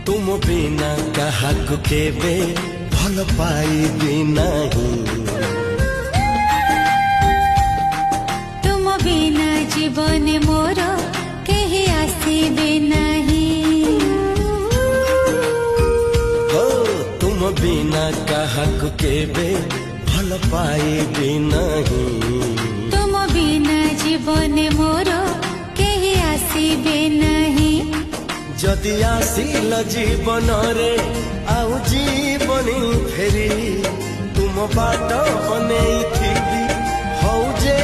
तुम बिना काहाकु केबे भल पाइबी नहीं। तुम बिना जीवन मोर केही आसीबे नहीं। हो तुम बिना काहाकु केबे भल पाइबी नहीं। तुम बिना जीवन मोर केही आसीबे नहीं। जदि आसिल जीवन रे आउ जीवनी फेरी तुम बाट बनेई थिबी हौ जे